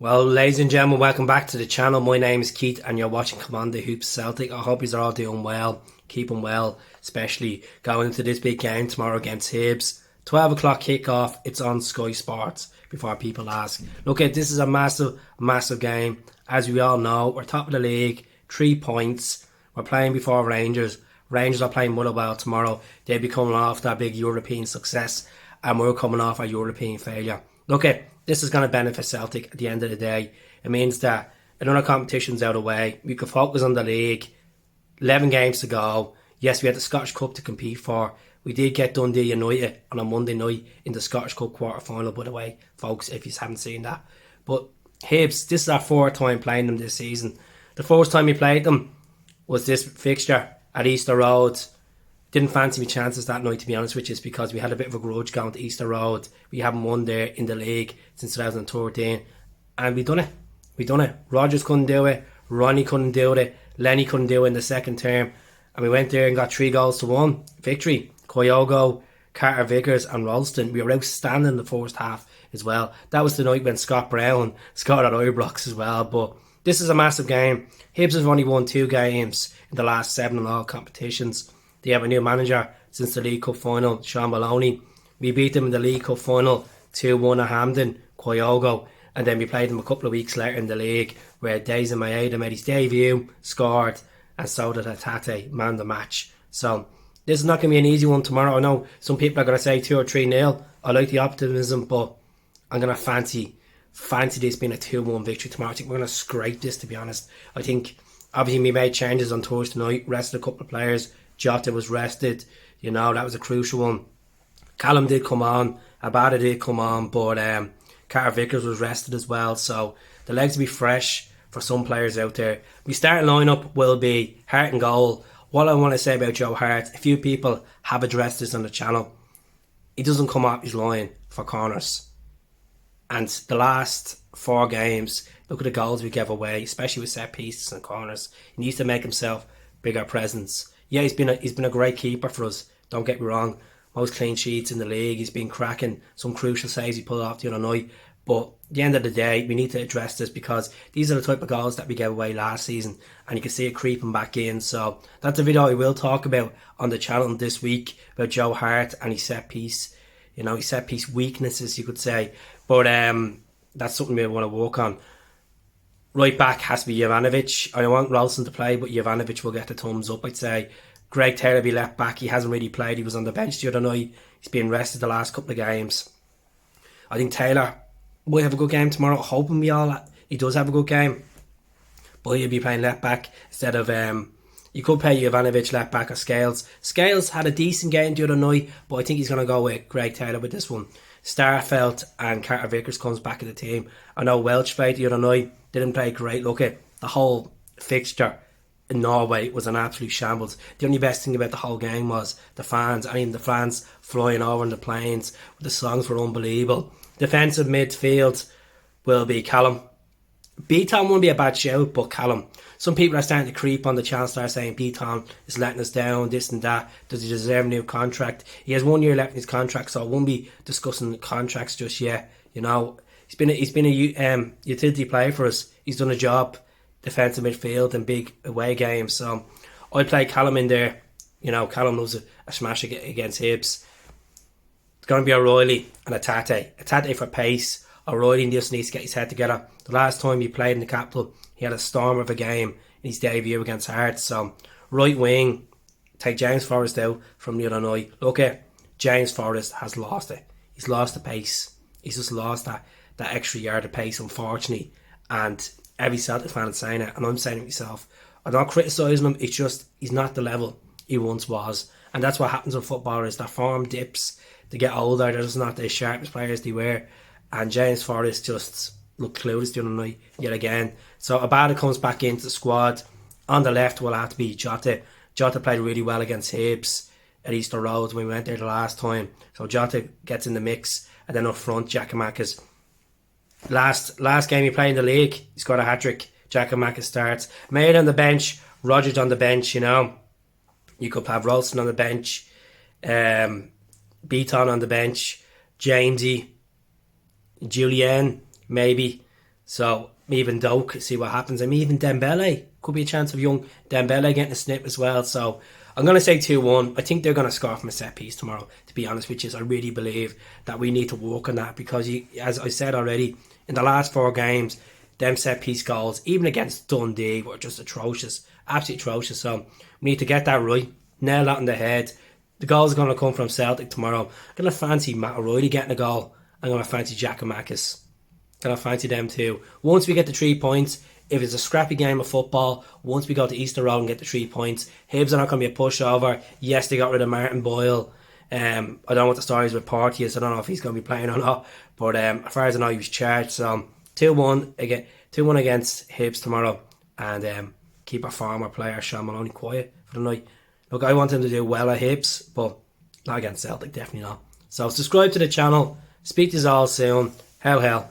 Well, ladies and gentlemen, welcome back to the channel. My name is Keith and you're watching Commander Hibs Celtic. I hope you're all doing well, keeping well, especially going into this big game tomorrow against Hibs. 12 o'clock kickoff, it's on Sky Sports, before people ask. Look, this is a massive game. As we all know, we're top of the league, 3 points. We're playing before Rangers. Rangers are playing Motherwell tomorrow. They'll be coming off that big European success and we're coming off a European failure. Look, this is going to benefit Celtic at the end of the day. It means that another competition's out of the way. We can focus on the league. 11 games to go. Yes, we had the Scottish Cup to compete for. We did get Dundee United on a Monday night in the Scottish Cup quarter-final, by the way, folks, if you haven't seen that. But Hibs, this is our 4th time playing them this season. The first time we played them was this fixture at Easter Road. Didn't fancy my chances that night, to be honest with you, because we had a bit of a grudge going to Easter Road. We haven't won there in the league since 2013. And we done it. Rodgers couldn't do it. Ronnie couldn't do it. Lenny couldn't do it in the second term. And we went there and got 3-1 victory. Kyogo, Carter Vickers and Ralston. We were outstanding in the first half as well. That was the night when Scott Brown scored at Ibrox as well. But this is a massive game. Hibs have only won 2 games in the last 7 in all competitions. They have a new manager since the League Cup final, Shaun Maloney. We beat them in the League Cup final 2-1 at Hampden, Kyogo. And then we played them a couple of weeks later in the league where Daisy Maeda made his debut, scored, and so did Atate, man of the match. So this is not going to be an easy one tomorrow. I know some people are going to say 2 or 3-0. I like the optimism, but I'm going to fancy this being a 2-1 victory tomorrow. I think we're going to scrape this, to be honest. I think obviously we made changes on Thursday night, rested a couple of players. Jota was rested, that was a crucial one. Callum did come on, Abada did come on, but Carter Vickers was rested as well, so the legs will be fresh for some players out there. My starting lineup will be Hart and goal. What I want to say about Joe Hart, a few people have addressed this on the channel. He doesn't come up his line for corners. And the last 4 games, look at the goals we gave away, especially with set pieces and corners. He needs to make himself bigger presence. Yeah, he's been a great keeper for us, don't get me wrong. Most clean sheets in the league, he's been cracking. Some crucial saves he pulled off the other night. But at the end of the day, we need to address this because these are the type of goals that we gave away last season and you can see it creeping back in. So that's a video I will talk about on the channel this week about Joe Hart and his set piece. His set piece weaknesses, you could say. But that's something we want to work on. Right back has to be Jovanovic. I want Ralston to play, but Jovanovic will get the thumbs up, I'd say. Greg Taylor be left back. He hasn't really played. He was on the bench the other night. He's been rested the last couple of games. I think Taylor might have a good game tomorrow. Hoping he does have a good game. But he'll be playing left back instead of... you could play Jovanovic left back or Scales. Scales had a decent game the other night, but I think he's going to go with Greg Taylor with this one. Starfelt and Carter Vickers comes back in the team. I know Welch played the other night. Didn't play great. Look at the whole fixture in Norway was an absolute shambles. The only best thing about the whole game was the fans. I mean, the fans flying over in the planes. The songs were unbelievable. Defensive midfield will be Callum. Beaton won't be a bad shout, but Callum. Some people are starting to creep on the channel, start saying Beaton is letting us down, this and that. Does he deserve a new contract? He has 1 year left in his contract, so I won't be discussing the contracts just yet. He's been a utility player for us. He's done a job, defensive midfield and big away games. So I'd play Callum in there. Callum loves a smash against Hibs. It's going to be O'Reilly and Atate. Atate for pace. O'Reilly just needs to get his head together. The last time he played in the capital, he had a storm of a game in his debut against Hearts. So right wing, take James Forrest out from the other night. Look at James Forrest has lost it. He's lost the pace. He's just lost that extra yard of pace, unfortunately. And every Celtic fan is saying it, and I'm saying it myself. I'm not criticising him, it's just he's not the level he once was. And that's what happens with footballers. Their form dips, they get older, they're just not the sharpest players they were. And James Forrest just looked clueless the other night yet again. So Abada comes back into the squad. On the left will have to be Jota. Jota played really well against Hibs at Easter Road when we went there the last time. So Jota gets in the mix. And then up front, Giakoumakis. Last game he played in the league, he scored a hat-trick. Giakoumakis starts. Maeda on the bench, Rodgers on the bench, You could have Ralston on the bench, Beaton on the bench, Jamesy, Julian, maybe. So even Doak, see what happens. I mean, even Dembele, could be a chance of young Dembele getting a snip as well. So I'm going to say 2-1. I think they're going to score from a set piece tomorrow, to be honest, which is I really believe that we need to work on that, because as I said already, in the last 4 games, them set piece goals, even against Dundee, were just atrocious, absolutely atrocious. So we need to get that right, nail that in the head. The goals are going to come from Celtic tomorrow. I'm going to fancy Matt O'Reilly getting a goal. I'm going to fancy Giakoumakis. And I fancy them too. Once we get the 3 points, if it's a scrappy game of football, once we go to Easter Road and get the 3 points, Hibs are not going to be a pushover. Yes, they got rid of Martin Boyle. I don't know what the story is with Porteous. I don't know if he's going to be playing or not. But as far as I know, he was charged. So 2-1 against Hibs tomorrow. And keep our former player, Shaun Maloney, quiet for the night. Look, I want him to do well at Hibs, but not against Celtic, definitely not. So subscribe to the channel. Speak to us all soon. Hell.